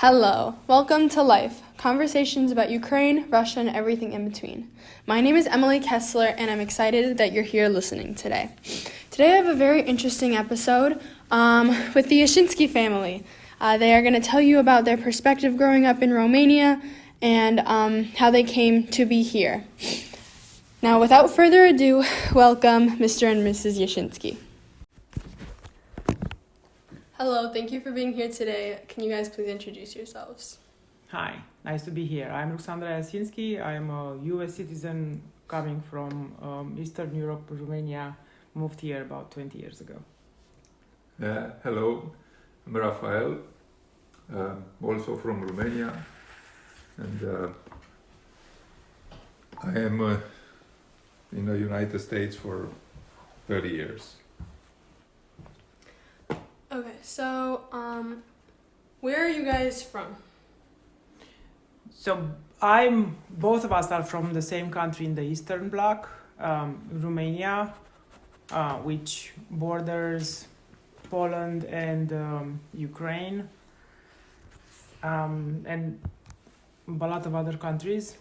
Hello, welcome to Life, conversations about Ukraine, Russia, and everything in between. My name is Emily Kessler, and I'm excited that you're here listening today. Today I have a very interesting episode with the Iasinschi family. They are going to tell you about their perspective growing up in Romania and how they came to be here. Now, without further ado, welcome Mr. and Mrs. Iasinschi. Hello, thank you for being here today. Can you guys please introduce yourselves? Hi, nice to be here. I'm Ruxandra Iasinschi. I'm a US citizen coming from Eastern Europe, Romania. Moved here about 20 years ago. Hello, I'm Rafael, also from Romania, and I am in the United States for 30 years. Okay, so where are you guys from? So both of us are from the same country in the Eastern Bloc, Romania, which borders Poland and Ukraine, and a lot of other countries.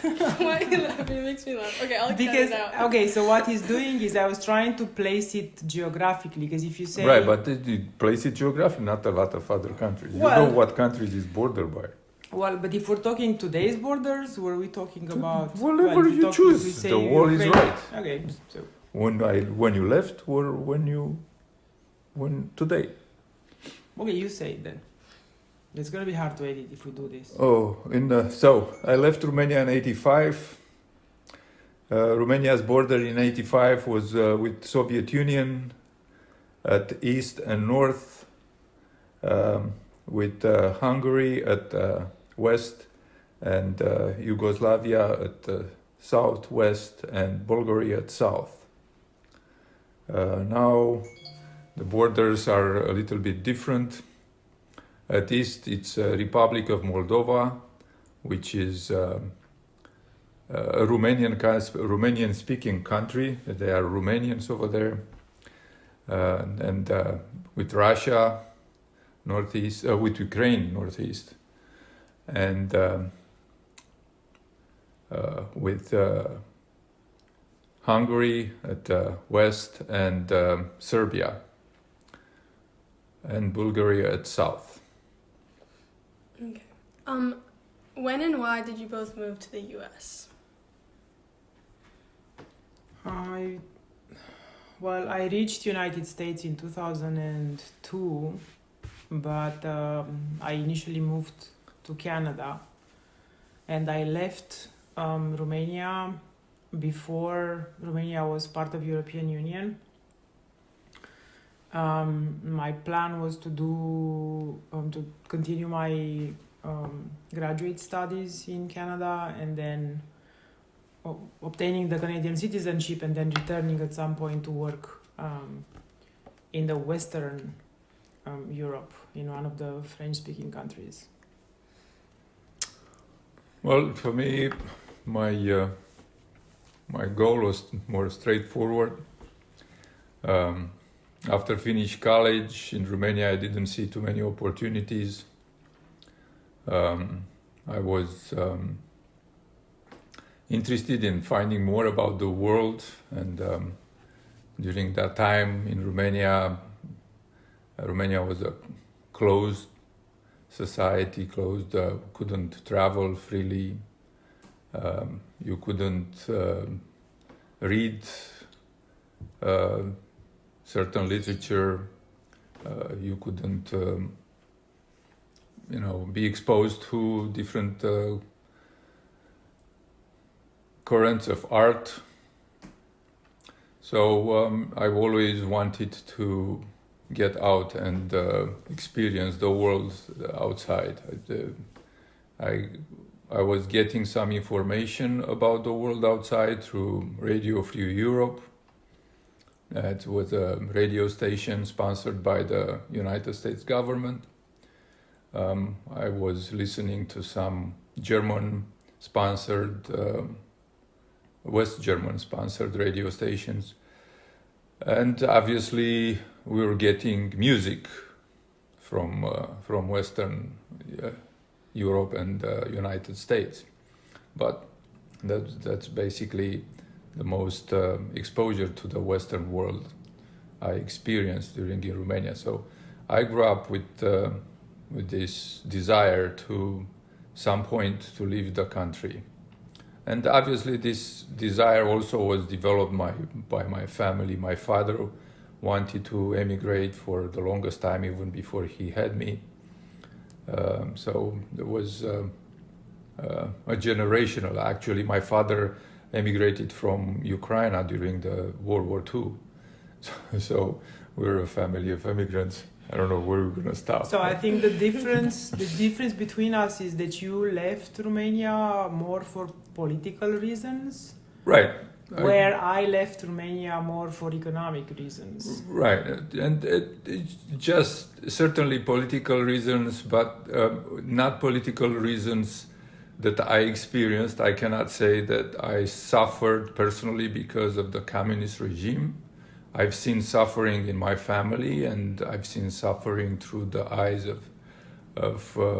Why are you laughing? It makes me laugh. Okay, I'll cut it out. Okay, so what he's doing is I was trying to place it geographically, because if you say... Right, but you place it geographically, not a lot of other countries. Well, you know what countries is bordered by. Well, but if we're talking today's borders, were we talking about... Whatever you choose, the wall is right. Okay, so... When you left or when today? Okay, you say it then. It's going to be hard to edit if we do this. So I left Romania in 85. Romania's border in 85 was with Soviet Union at east and north, with Hungary at west, and Yugoslavia at southwest, and Bulgaria at south. Now the borders are a little bit different. At east, it's Republic of Moldova, which is a Romanian-speaking country. They are Romanians over there, and with Russia, northeast, with Ukraine, northeast, and with Hungary at west, and Serbia, and Bulgaria at south. Okay. When and why did you both move to the U.S.? I reached United States in 2002, but I initially moved to Canada, and I left Romania before Romania was part of European Union. My plan was to continue my graduate studies in Canada, and then obtaining the Canadian citizenship, and then returning at some point to work in the Western Europe, in one of the French-speaking countries. Well, for me, my goal was more straightforward. After finished college in Romania, I didn't see too many opportunities. I was interested in finding more about the world, and during that time in Romania was a closed society, couldn't travel freely, you couldn't read certain literature, you couldn't be exposed to different currents of art. So I've always wanted to get out and experience the world outside. I was getting some information about the world outside through Radio Free Europe. It was a radio station sponsored by the United States government. I was listening to some West German sponsored radio stations. And obviously we were getting music from Western Europe and United States, but that's basically the most exposure to the Western world I experienced during in Romania. So I grew up with this desire to some point to leave the country. And obviously this desire also was developed by my family. My father wanted to emigrate for the longest time, even before he had me. So there was a generational, actually. My father emigrated from Ukraine during the World War II. So we're a family of immigrants. I don't know where we're going to stop. So I think the difference between us is that you left Romania more for political reasons. Right. Where I left Romania more for economic reasons. Right. And it's just certainly political reasons, but not political reasons that I experienced. I cannot say that I suffered personally because of the communist regime. I've seen suffering in my family, and I've seen suffering through the eyes of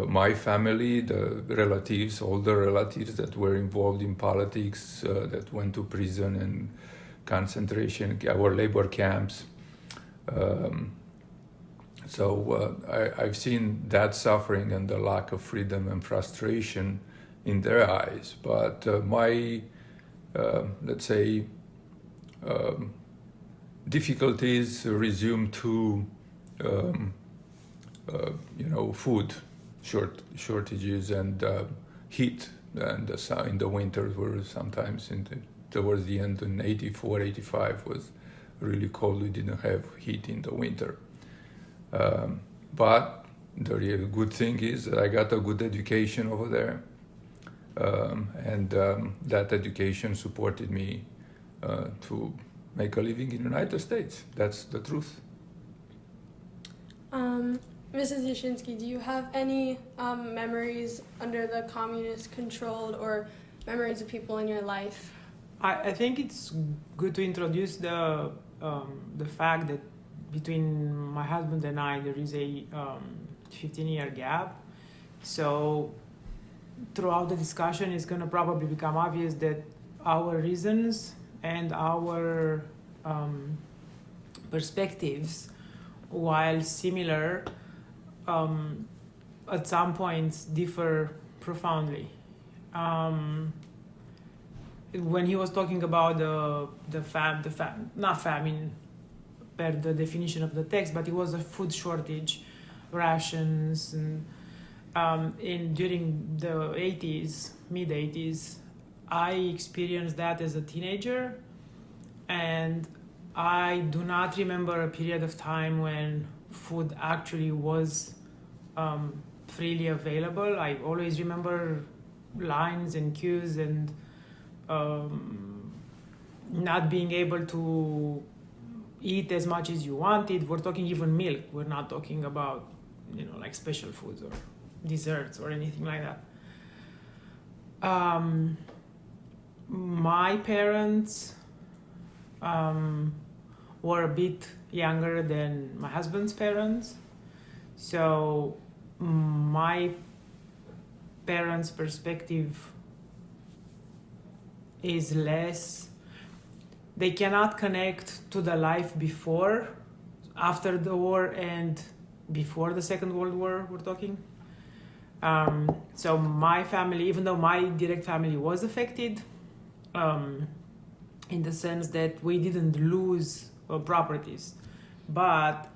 my family, the relatives, older relatives that were involved in politics, that went to prison and concentration or labor camps. So I've seen that suffering and the lack of freedom and frustration in their eyes. But my, let's say, difficulties resume to food shortages and heat, and in the winters were sometimes towards the end in 84, 85 was really cold. We didn't have heat in the winter. But the real good thing is that I got a good education over there. And that education supported me to make a living in the United States. That's the truth. Mrs. Iasinschi, do you have any memories under the communist controlled or memories of people in your life? I think it's good to introduce the fact that between my husband and I there is a 15-year gap. So throughout the discussion it's going to probably become obvious that our reasons and our perspectives, while similar, at some points differ profoundly. When he was talking about not famine per the definition of the text, but it was a food shortage, rations, and during the 80s, mid-80s, I experienced that as a teenager, and I do not remember a period of time when food actually was freely available. I always remember lines and queues and not being able to eat as much as you wanted. We're talking even milk. We're not talking about, like special foods or desserts or anything like that. My parents were a bit younger than my husband's parents, so my parents' perspective is less. They cannot connect to the life before, after the war, and before the Second World War, we're talking. So my family, even though my direct family was affected, in the sense that we didn't lose properties, but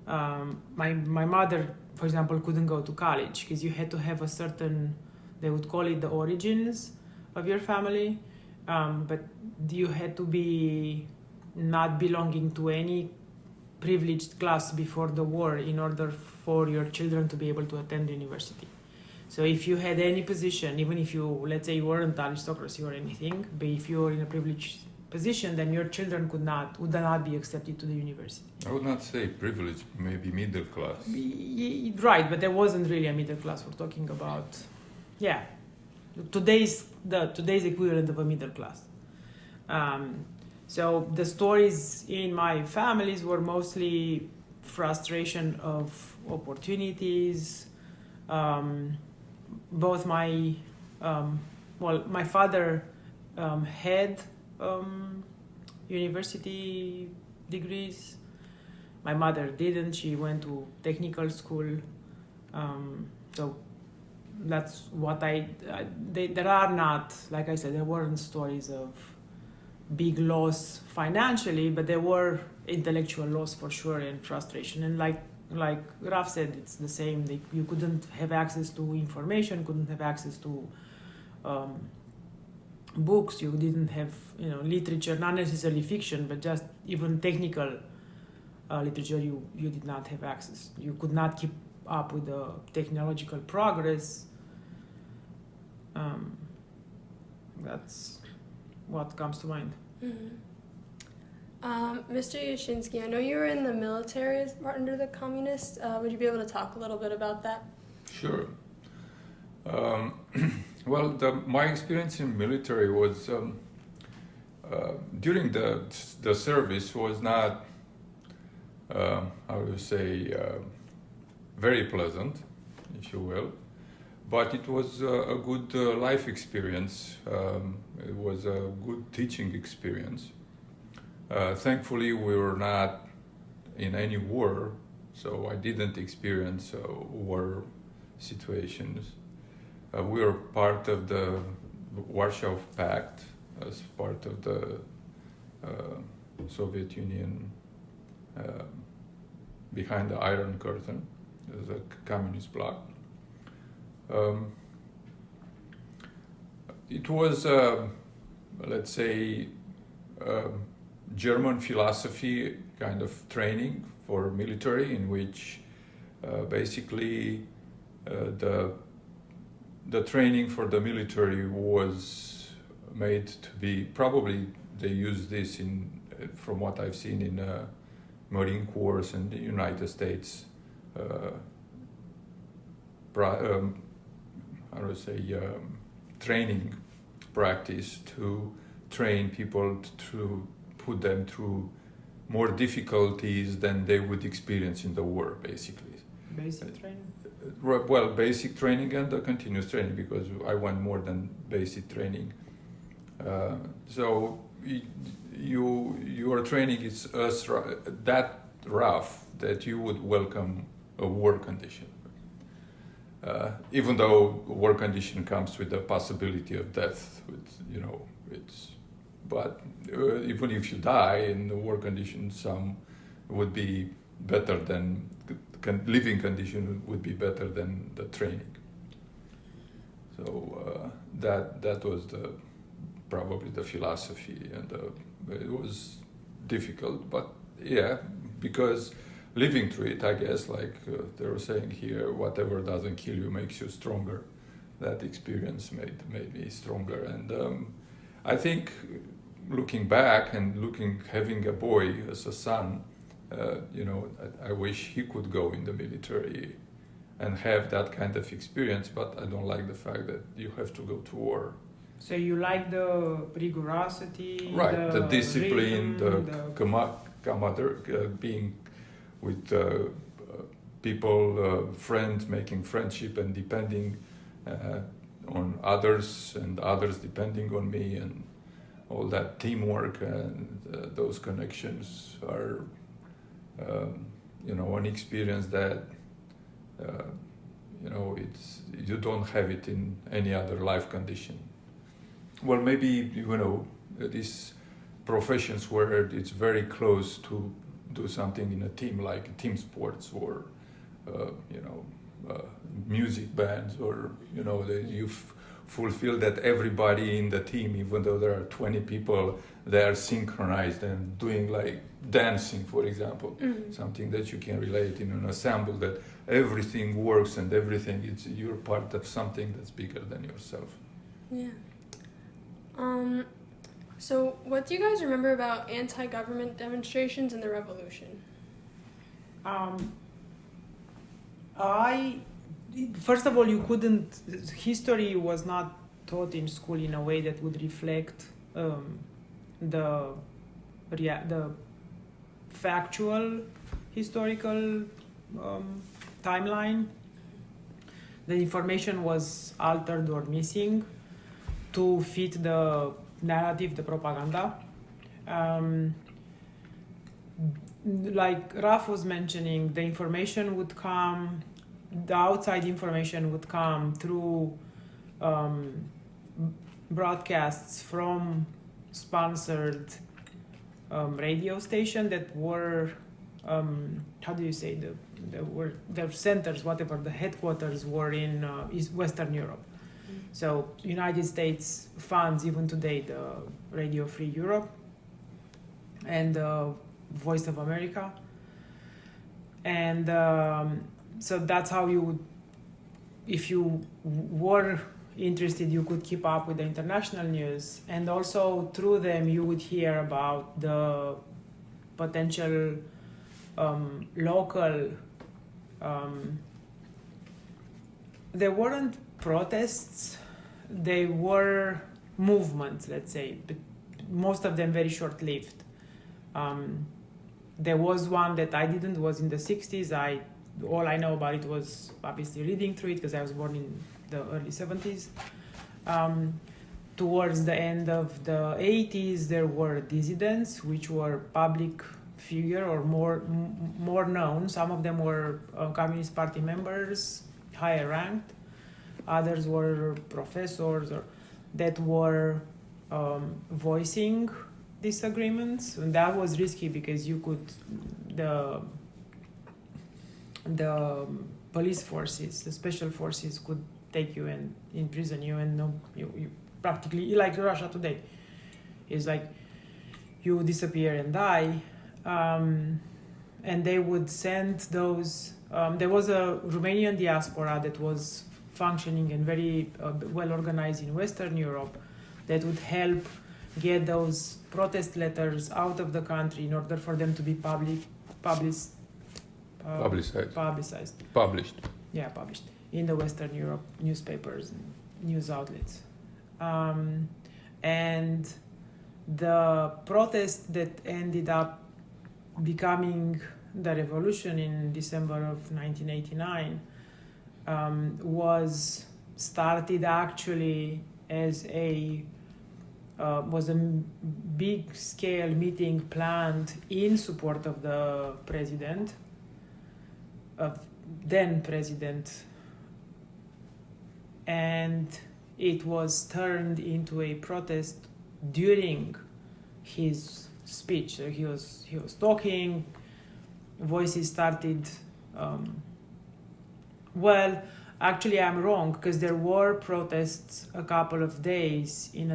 my mother, for example, couldn't go to college because you had to have a certain, they would call it the origins of your family, but you had to be not belonging to any privileged class before the war in order for your children to be able to attend university. So if you had any position, even if you, let's say you weren't aristocracy or anything, but if you were in a privileged position, then your children would not be accepted to the university. I would not say privileged, maybe middle class. Right, but there wasn't really a middle class. We're talking about, today's equivalent of a middle class. So the stories in my families were mostly frustration of opportunities. Both my my father had university degrees. My mother didn't. She went to technical school. So that's what there are not, like I said, there weren't stories of big loss financially, but there were intellectual loss for sure and frustration. And like Raf said, it's the same. You couldn't have access to information, couldn't have access to books. You didn't have literature, not necessarily fiction, but just even technical literature. You did not have access. You could not keep up with the technological progress. That's what comes to mind. Mm-hmm. Mr. Iasinschi, I know you were in the military under the communists. Would you be able to talk a little bit about that? Sure. Well, my experience in military was during the service was not, how do you say, very pleasant, if you will, but it was a good life experience. It was a good teaching experience. Thankfully, we were not in any war, so I didn't experience war situations. We were part of the Warsaw Pact as part of the Soviet Union, behind the Iron Curtain, the communist bloc. It was, let's say, German philosophy kind of training for military, in which basically the training for the military was made to be, probably they use this from what I've seen in Marine Corps in the United States, training practice to train people to put them through more difficulties than they would experience in the war, basically. Basic training? Well, basic training and the continuous training, because I want more than basic training. So your training is that rough that you would welcome a war condition. Even though a war condition comes with the possibility of death, but even if you die in the war condition, some would be better than living condition would be better than the training. So that was probably the philosophy, and it was difficult, but yeah, because living through it, I guess, like they were saying here, whatever doesn't kill you makes you stronger. That experience made me stronger, and I think looking back and having a boy as a son, I wish he could go in the military and have that kind of experience, but I don't like the fact that you have to go to war. So you like the rigorosity, right? The discipline, rhythm, being with people, friends, making friendship and depending on others, and others depending on me, and all that teamwork and those connections are, an experience that, you don't have it in any other life condition. Well, maybe, these professions where it's very close to do something in a team, like team sports or, music bands, or, you fulfill that everybody in the team, even though there are 20 people, they are synchronized and doing like dancing, for example, something that you can relate in an ensemble, that everything works and you're part of something that's bigger than yourself. Yeah. So what do you guys remember about anti-government demonstrations in the revolution? First of all, history was not taught in school in a way that would reflect the the factual historical timeline. The information was altered or missing to fit the narrative, the propaganda. Like Raf was mentioning, the information would come, the outside information would come through broadcasts from sponsored radio station that were how do you say their centers, whatever, the headquarters were in Western Europe. So United States funds even today the Radio Free Europe and Voice of America, and so that's how you would, if you were interested, you could keep up with the international news, and also through them you would hear about the potential local there weren't protests, they were movements, let's say, but most of them very short-lived. There was one that I didn't, was in the 60s. All I know about it was obviously reading through it because I was born in the early 70s. Towards the end of the 80s, there were dissidents, which were public figure or more known. Some of them were Communist Party members, higher ranked. Others were professors that were voicing disagreements, and that was risky because you could the police forces, the special forces, could take you and imprison you, and you practically, like Russia today, is like you disappear and die, and they would send those. There was a Romanian diaspora that was functioning and very well organized in Western Europe that would help get those protest letters out of the country in order for them to be published in the Western Europe newspapers and news outlets. And the protest that ended up becoming the revolution in December of 1989 was started actually as was a big scale meeting planned in support of the president, of then president, and it was turned into a protest during his speech. So he was talking, voices started. Well, actually, I'm wrong, because there were protests a couple of days in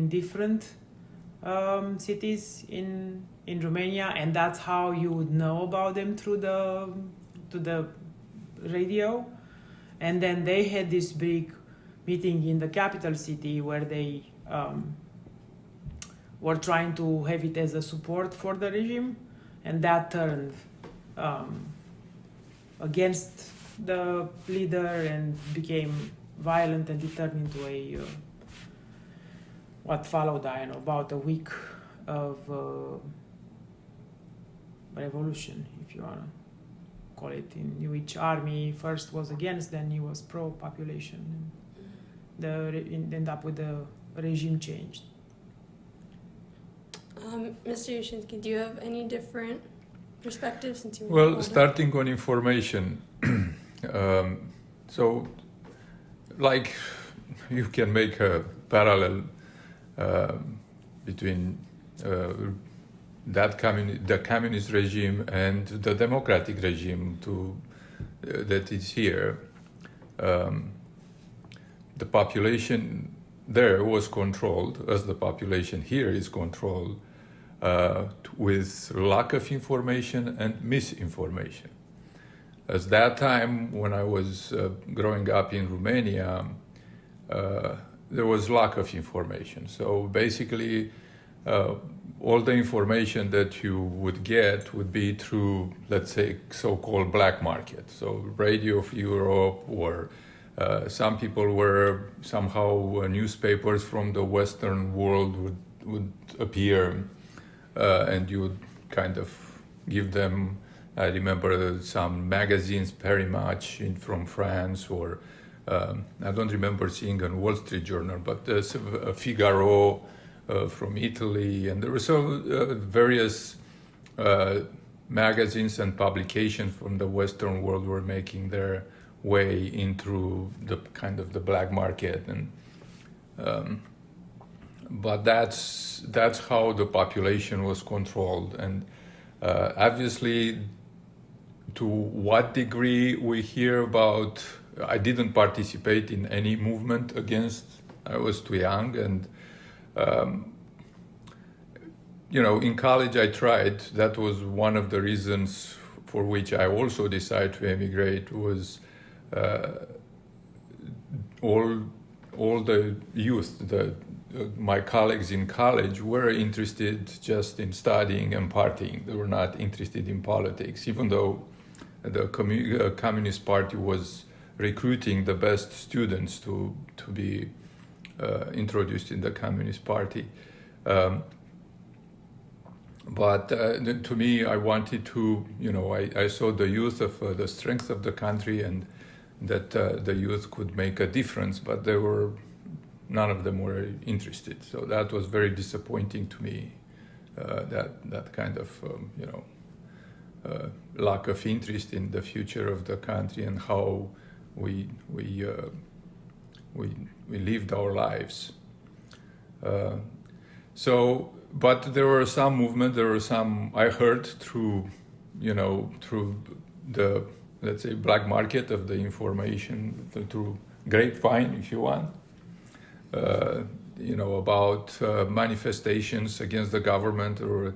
different cities in Romania, and that's how you would know about them through the radio. And then they had this big meeting in the capital city where they were trying to have it as a support for the regime, and that turned against the leader and became violent, and it turned into a what followed, I don't know, about a week of revolution, if you want to call it, in which army first was against, then he was pro-population, and ended up with the regime changed. Mr. Iasinschi, do you have any different perspectives since you were Well, older? starting on information, so like you can make a parallel between the communist regime and the democratic regime that is here. The population there was controlled as the population here is controlled with lack of information and misinformation. At that time, when I was growing up in Romania, there was lack of information. So basically, all the information that you would get would be through, let's say, so-called black market. So Radio of Europe, or some people were somehow newspapers from the Western world would appear and you would kind of give them, I remember some magazines very much from France, or I don't remember seeing a Wall Street Journal, but there's a Figaro from Italy, and there were various magazines and publications from the Western world were making their way into the kind of the black market, and but that's how the population was controlled. And obviously, to what degree we hear about, I didn't participate in any movement against, I was too young, and in college I tried. That was one of the reasons for which I also decided to emigrate, was all the youth, my colleagues in college were interested just in studying and partying. They were not interested in politics, even though the Communist Party was recruiting the best students to be introduced in the Communist Party. But to me, I wanted to, I saw the youth of the strength of the country, and that the youth could make a difference, but none of them were interested. So that was very disappointing to me, that kind of, lack of interest in the future of the country and how we lived our lives. But there were some movement. There were some I heard through the, let's say, black market of the information, through grapevine, if you want. About manifestations against the government, or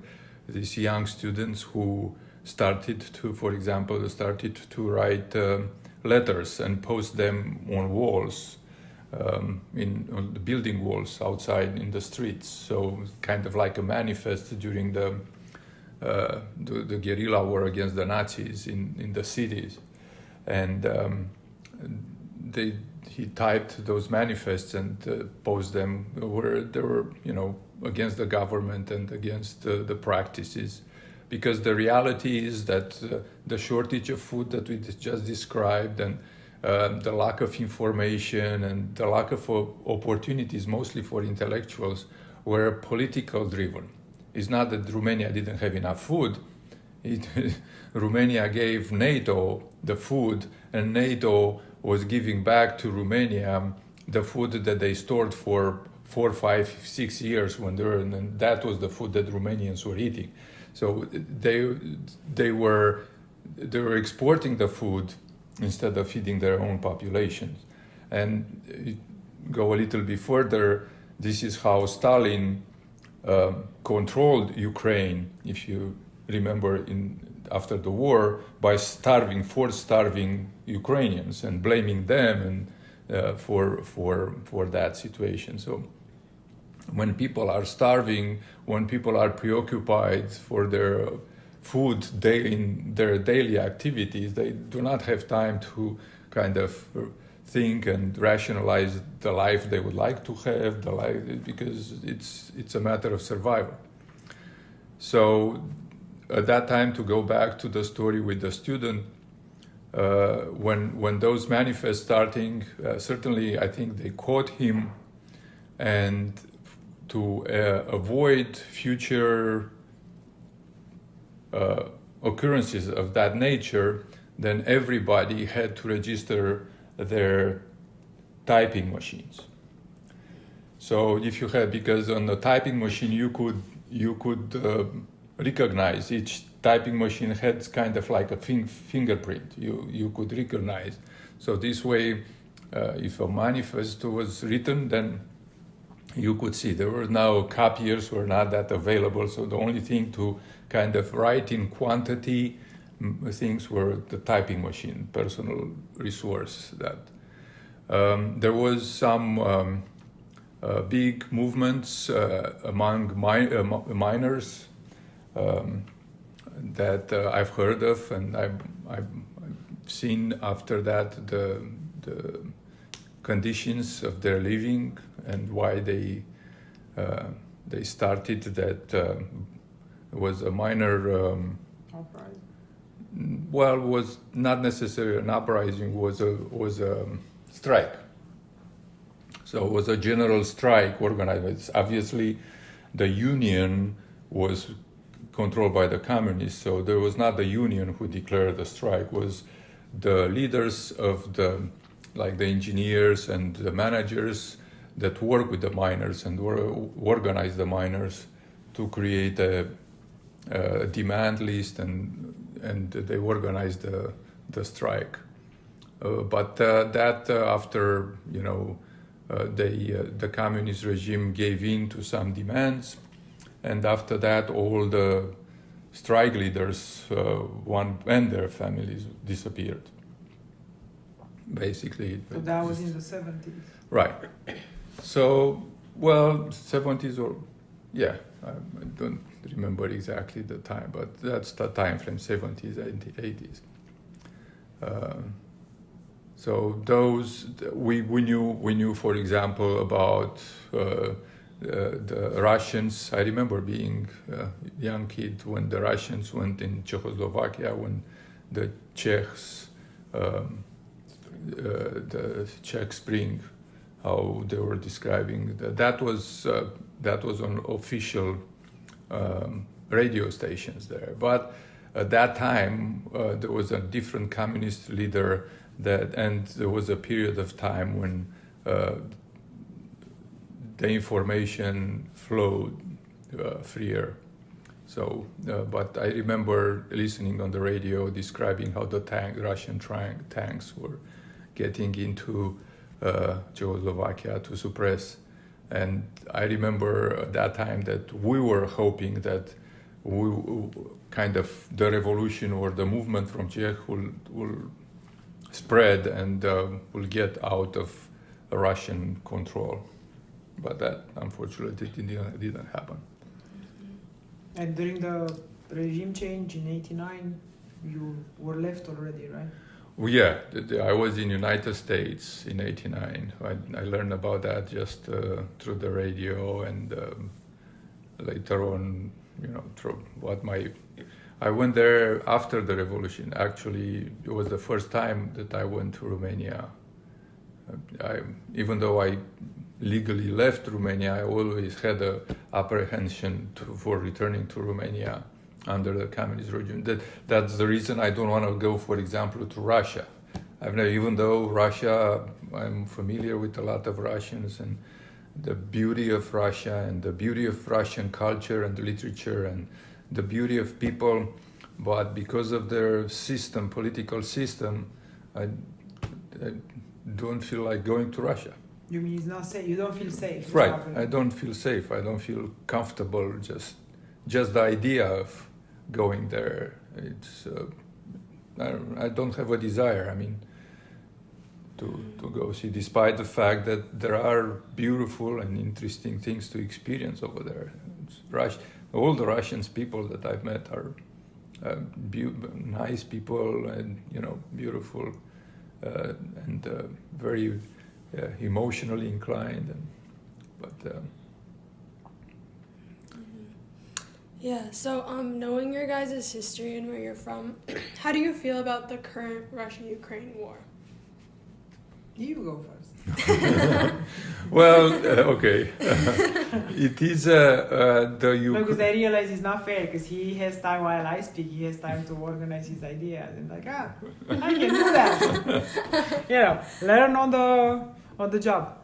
these young students who started to write letters and post them on walls, on the building walls outside in the streets. So kind of like a manifest during the guerrilla war against the Nazis in the cities, and he typed those manifests and posted them where they were, against the government and against the practices. Because the reality is that the shortage of food that we just described, and the lack of information and the lack of opportunities, mostly for intellectuals, were political driven. It's not that Romania didn't have enough food. Romania gave NATO the food, and NATO was giving back to Romania the food that they stored for 4, 5, 6 years when they were, and that was the food that Romanians were eating. So they were exporting the food instead of feeding their own populations. And go a little bit further, this is how Stalin controlled Ukraine, if you remember, after the war, by forced starving Ukrainians and blaming them for that situation. So when people are starving, when people are preoccupied for their food in their daily activities, they do not have time to kind of think and rationalize the life they would like to have, because it's a matter of survival. So at that time, to go back to the story with the student, when those manifests starting, certainly I think they caught him, and to avoid future occurrences of that nature, then everybody had to register their typing machines. So if you had, because on the typing machine you could recognize, each typing machine had kind of like a fingerprint you could recognize. So this way, if a manifest was written, then you could see. There were now copiers were not that available, so the only thing to kind of write in quantity things were the typing machine, personal resource. That there was some big movements among miners that I've heard of, and I've seen after that the conditions of their living and why they started that was a minor. Uprising. Well, was not necessarily an uprising. Was a strike. So it was a general strike organized. Obviously, the union was controlled by the communists, so there was not the union who declared the strike. It was the leaders of the engineers and the managers that work with the miners and organize the miners to create a demand list, and they organized the strike. But after the communist regime gave in to some demands, and after that all the strike leaders and their families disappeared. Basically. So that was in the 70s. Right. So, 70s or, yeah, I don't remember exactly the time, but that's the time frame, 70s and 80s. So those, we knew, for example, about the Russians. I remember being a young kid when the Russians went in Czechoslovakia, when the Czechs, the Czech Spring, how they were describing that was on official radio stations there. But at that time, there was a different communist leader and there was a period of time when the information flowed freer. So, but I remember listening on the radio describing how the Russian tanks were getting into Czechoslovakia to suppress. And I remember at that time that we were hoping that the revolution or the movement from Czech will spread and will get out of Russian control. But that unfortunately didn't happen. And during the regime change in '89, you were left already, right? Well, yeah, I was in United States in '89. I learned about that just through the radio, and later on, through I went there after the revolution. Actually, it was the first time that I went to Romania. Even though I legally left Romania, I always had an apprehension for returning to Romania under the communist regime. That's the reason I don't want to go, for example, to Russia. Even though Russia, I'm familiar with a lot of Russians and the beauty of Russia and the beauty of Russian culture and literature and the beauty of people, but because of their political system, I don't feel like going to Russia. You mean it's not safe? You don't feel safe? Right. I don't feel safe. I don't feel comfortable. Just the idea of going there. It's I don't have a desire. To go see, despite the fact that there are beautiful and interesting things to experience over there. All the Russian people that I've met are nice people and beautiful and very emotionally inclined. Yeah, so knowing your guys' history and where you're from, how do you feel about the current Russia-Ukraine war? You go first. Well, okay. It is because I realize it's not fair, because he has time while I speak. He has time to organize his ideas, and I can do that. Learn on the job.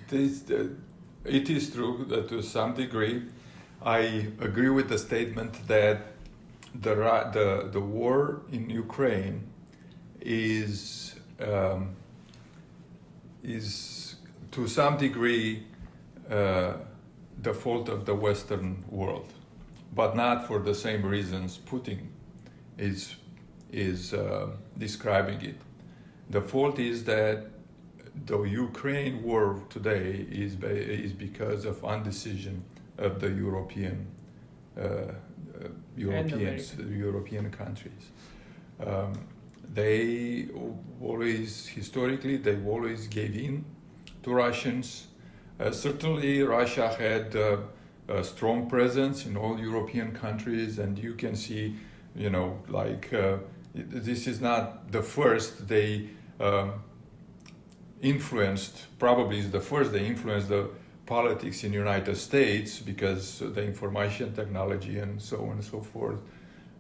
It is true that to some degree, I agree with the statement that the war in Ukraine is to some degree the fault of the Western world, but not for the same reasons Putin is describing it. The fault is that the Ukraine war today is because of indecision of the European European countries. They always gave in to Russians. Certainly, Russia had a strong presence in all European countries, and you can see, this is not the first they influenced. Probably is the first they influenced the politics in United States because the information technology and so on and so forth.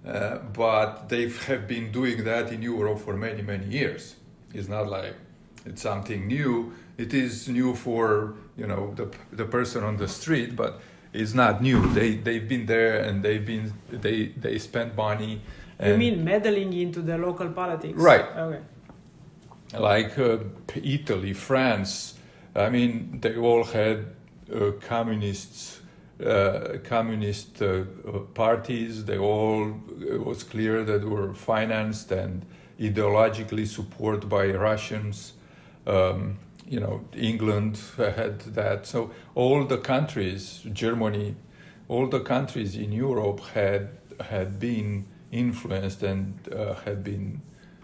But they have been doing that in Europe for many, many years. It's not like it's something new. It is new for the person on the street, but it's not new. They've been there and they spend money. You mean meddling into the local politics? Right. Okay. Like Italy, France. I mean, they all had communist parties. It was clear that they were financed and ideologically supported by Russians. England had that. So all the countries, Germany, all the countries in Europe had been influenced and had been.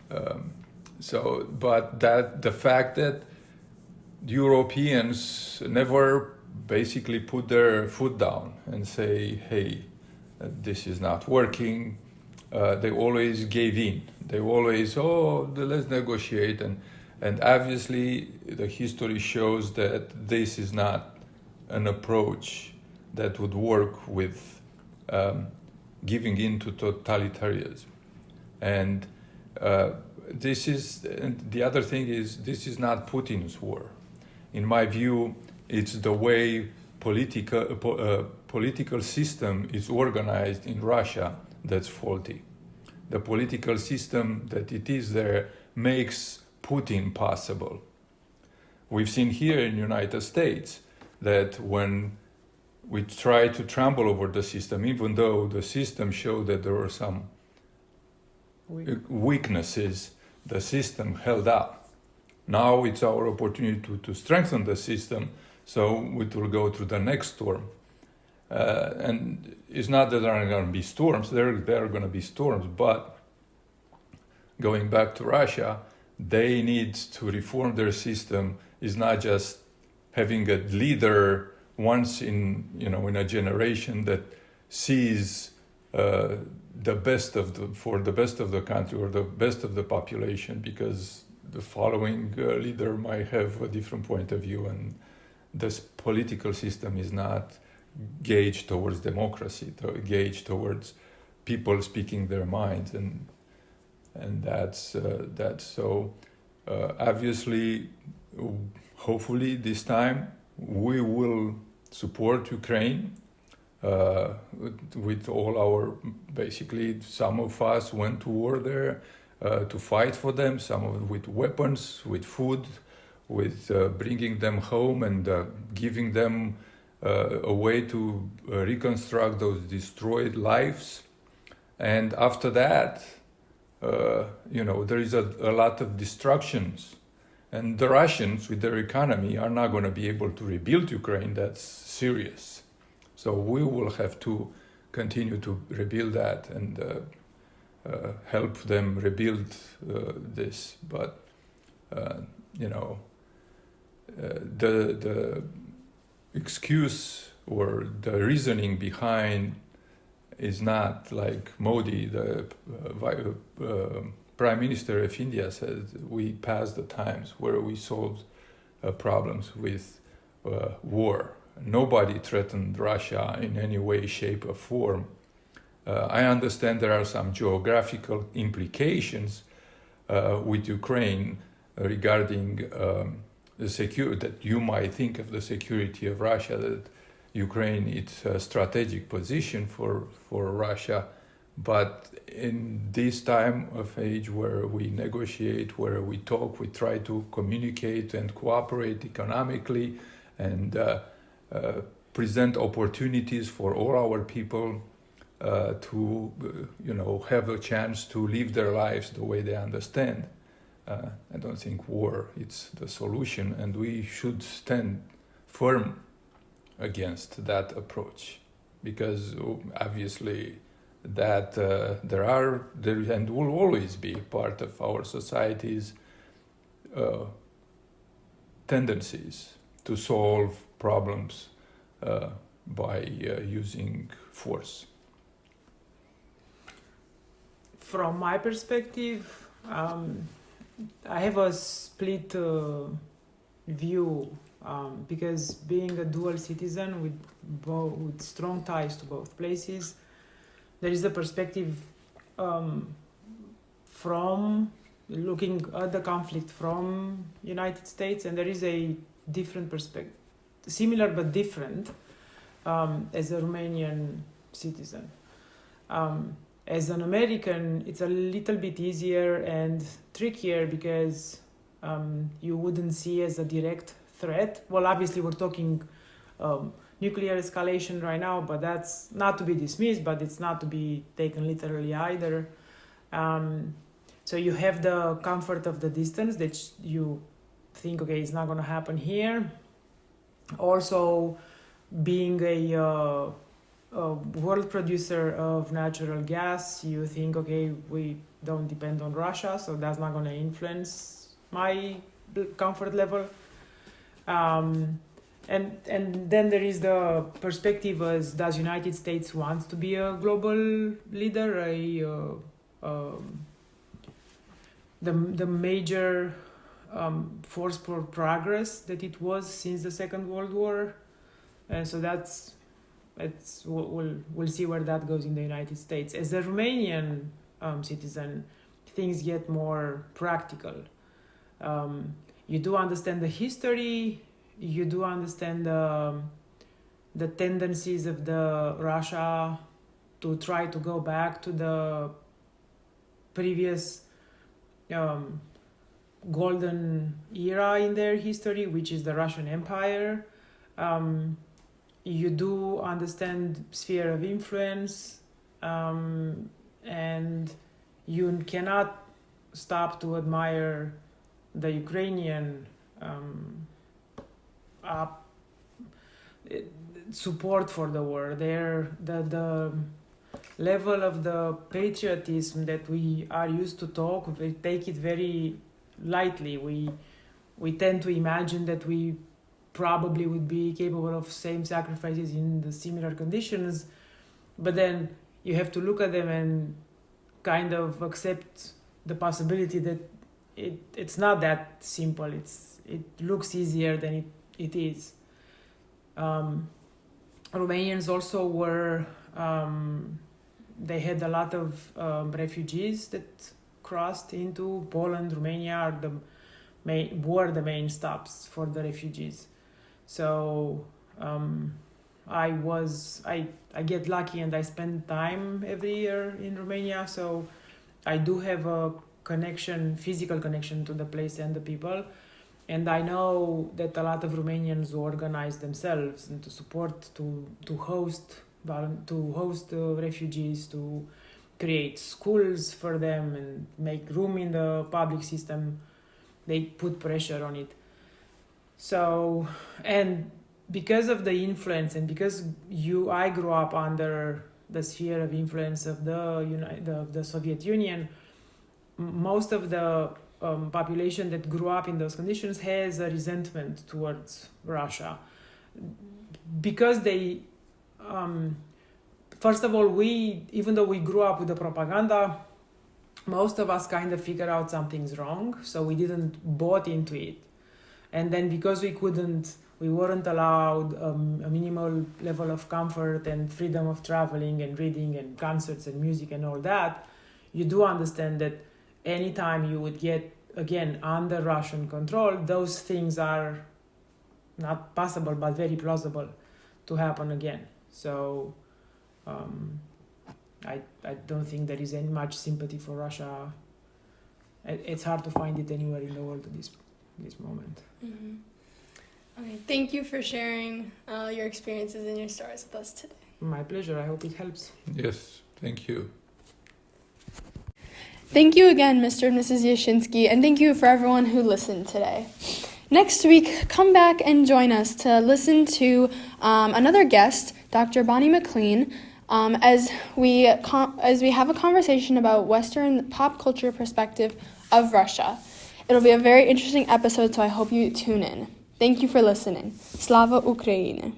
But the fact that Europeans never basically put their foot down and say, hey, this is not working. They always gave in. They always, let's negotiate. And obviously the history shows that this is not an approach that would work with giving in to totalitarianism. And the other thing is, this is not Putin's war. In my view, it's the way political system is organized in Russia that's faulty. The political system that it is there makes Putin possible. We've seen here in the United States that when we try to trample over the system, even though the system showed that there were some weaknesses, the system held up. Now it's our opportunity to strengthen the system, so it will go through the next storm. And it's not that there aren't going to be storms, there are going to be storms, but going back to Russia, they need to reform their system. Is not just having a leader once in a generation that sees the best of the country or the best of the population, because the following leader might have a different point of view, and this political system is not gauged towards democracy, gauged towards people speaking their minds, and that's so. Obviously, hopefully this time we will support Ukraine with all our, basically some of us went to war there to fight for them, some of with weapons, with food, with bringing them home and giving them a way to reconstruct those destroyed lives. And after that, there is a lot of destructions. And the Russians, with their economy, are not going to be able to rebuild Ukraine. That's serious. So we will have to continue to rebuild that and help them rebuild this. But, the excuse or the reasoning behind is not like Modi, the Prime Minister of India, said, we passed the times where we solved problems with war. Nobody threatened Russia in any way, shape, or form. I understand there are some geographical implications with Ukraine regarding the security, that you might think of the security of Russia, that Ukraine is a strategic position for Russia. But in this time of age where we negotiate, where we talk, we try to communicate and cooperate economically and present opportunities for all our people to have a chance to live their lives the way they understand. I don't think war is the solution, and we should stand firm against that approach, because obviously that there and will always be part of our society's tendencies to solve problems by using force? From my perspective, I have a split view because being a dual citizen with strong ties to both places, there is a perspective from looking at the conflict from United States, and there is a different perspective, similar but different, as a Romanian citizen. As an American, it's a little bit easier and trickier because you wouldn't see as a direct threat. Well, obviously we're talking nuclear escalation right now, but that's not to be dismissed, but it's not to be taken literally either. So you have the comfort of the distance that you think, okay, it's not going to happen here. Also, being a world producer of natural gas, you think, okay, we don't depend on Russia, so that's not going to influence my comfort level. And then there is the perspective as, does United States want to be a global leader, the major force for progress that it was since the Second World War? And so we'll see where that goes in the United States. As a Romanian citizen, things get more practical. You do understand the history. You do understand the tendencies of the Russia to try to go back to the previous golden era in their history, which is the Russian Empire. You do understand sphere of influence, and you cannot stop to admire the Ukrainian support for the war. The level of the patriotism that we are used to we take it very lightly. We tend to imagine that we probably would be capable of same sacrifices in the similar conditions, but then you have to look at them and kind of accept the possibility that it's not that simple. It looks easier than it is. Romanians also were they had a lot of refugees that crossed into Poland. Romania were the main stops for the refugees. So I get lucky and I spend time every year in Romania. So I do have a physical connection to the place and the people. And I know that a lot of Romanians organize themselves and to support, to host refugees, to create schools for them and make room in the public system. They put pressure on it. So, and because of the influence and because I grew up under the sphere of influence of the Soviet Union, most of the population that grew up in those conditions has a resentment towards Russia. Because they, first of all, even though we grew up with the propaganda, most of us kind of figured out something's wrong, so we didn't bought into it. And then because we weren't allowed a minimal level of comfort and freedom of traveling and reading and concerts and music and all that, you do understand that anytime you would get, again, under Russian control, those things are not possible, but very plausible to happen again. So I don't think there is any much sympathy for Russia. It's hard to find it anywhere in the world at this moment. Mm-hmm. Okay, thank you for sharing your experiences and your stories with us today. My pleasure. I hope it helps. Yes, thank you. Thank you again, Mr. and Mrs. Iasinschi, and thank you for everyone who listened today. Next week, come back and join us to listen to another guest, Dr. Bonnie McLean, as we have a conversation about Western pop culture perspective of Russia. It'll be a very interesting episode, so I hope you tune in. Thank you for listening. Slava Ukraini!